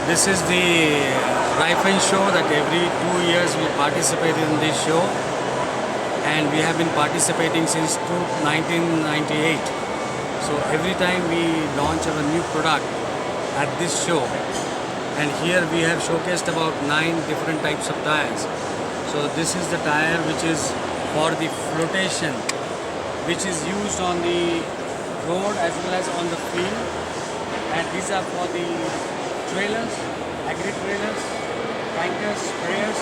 This is the Rifle show that every 2 years we participate in this show, and we have been participating since 1998. So every time we launch our new product at this show, and here we have showcased about 9 different types of tires. So this is the tire which is for the flotation, which is used on the road as well as on the field, and these are for the trailers, agri-trailers, tankers, sprayers.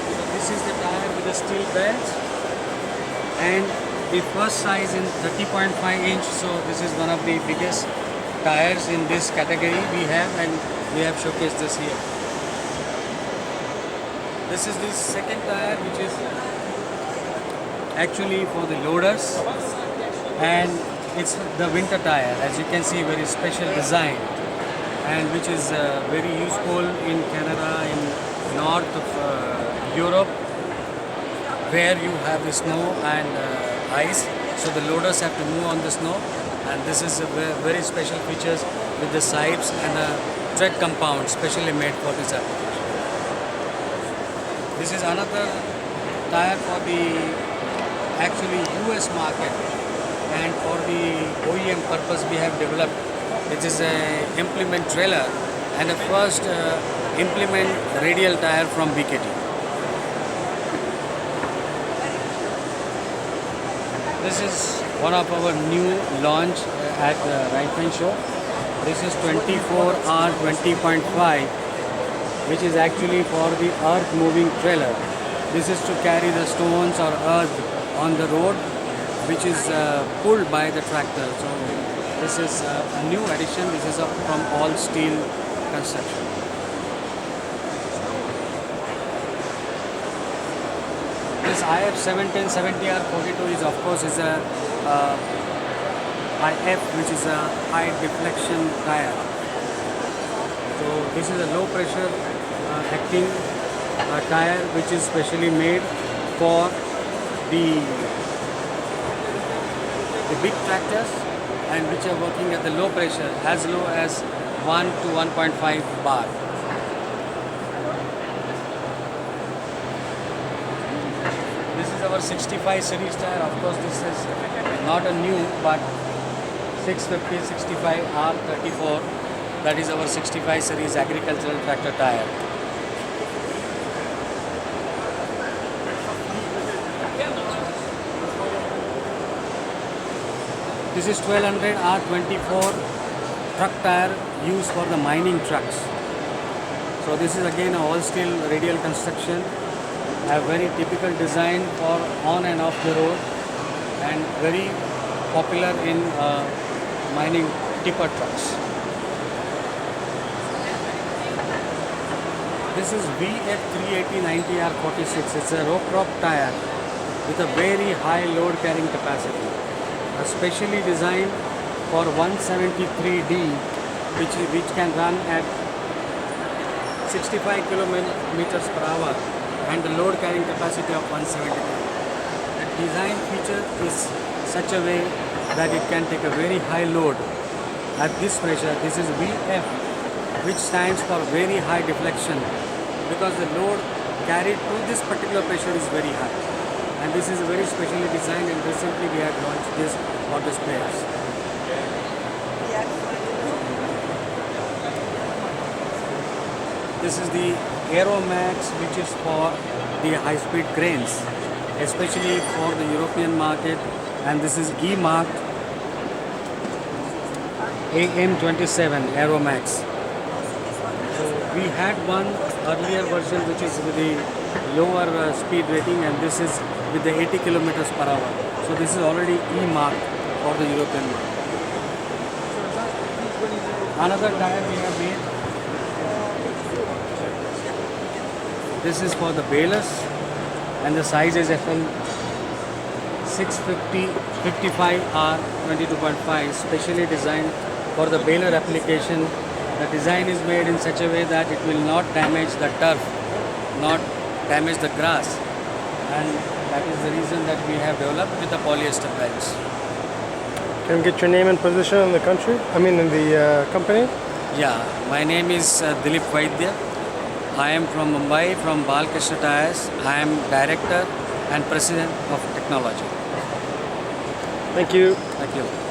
So this is the tire with the steel belts, and the first size in 30.5 inch. So this is one of the biggest tires in this category we have, and we have showcased this here. This is the second tire, which is actually for the loaders, and it's the winter tire. As you can see, very special design, and which is very useful in Canada, in north of Europe, where you have the snow and ice. So the loaders have to move on the snow, and this is a very special features with the sipes and the tread compound specially made for this application. This is another tire for the actually US market, and for the OEM purpose we have developed. It is a implement trailer and the first implement radial tire from BKT. This is one of our new launch at Rifle show. This is 24R 20.5, which is actually for the earth moving trailer. This is to carry the stones or earth on the road, which is pulled by the tractor. So this is a new addition. This is from all steel construction. This IF 710 70R42 is, of course, is a IF, which is a high deflection tire. So this is a low pressure acting tire, which is specially made for the big tractors, and which are working at the low pressure as low as 1 to 1.5 bar. This is our 65 series tire. Of course, this is not a new, but 650 65 R34. That is our 65 series agricultural tractor tire. This is 1200 R24 truck tire used for the mining trucks. So this is again a all steel radial construction, a very typical design for on and off the road, and very popular in mining tipper trucks. This is VF380-90R46. It's a row crop tire with a very high load carrying capacity. Specially designed for 173D, which can run at 65 kilometers per hour and the load carrying capacity of 173. The design feature is such a way that it can take a very high load at this pressure. This is VF, which stands for very high deflection, because the load carried to this particular pressure is very high. And this is a very specially designed, and recently we had launched this for the sprayers. This is the Aeromax, which is for the high-speed cranes, especially for the European market, and this is E-marked AM27 Aeromax. So we had one earlier version which is with the lower speed rating, and this is with the 80 kilometers per hour. So this is already E-marked for the European market. Another tire we have made. This is for the balers, and the size is FL 650 55R 22.5, specially designed for the baler application. The design is made in such a way that it will not damage the turf, not damage the grass, and that is the reason that we have developed with the polyester belts. Can we get your name and position in the country? I mean, in the company? Yeah, my name is Dilip Vaidya. I am from Mumbai, from Balkrishna Tyres. I am director and president of technology. Thank you. Thank you.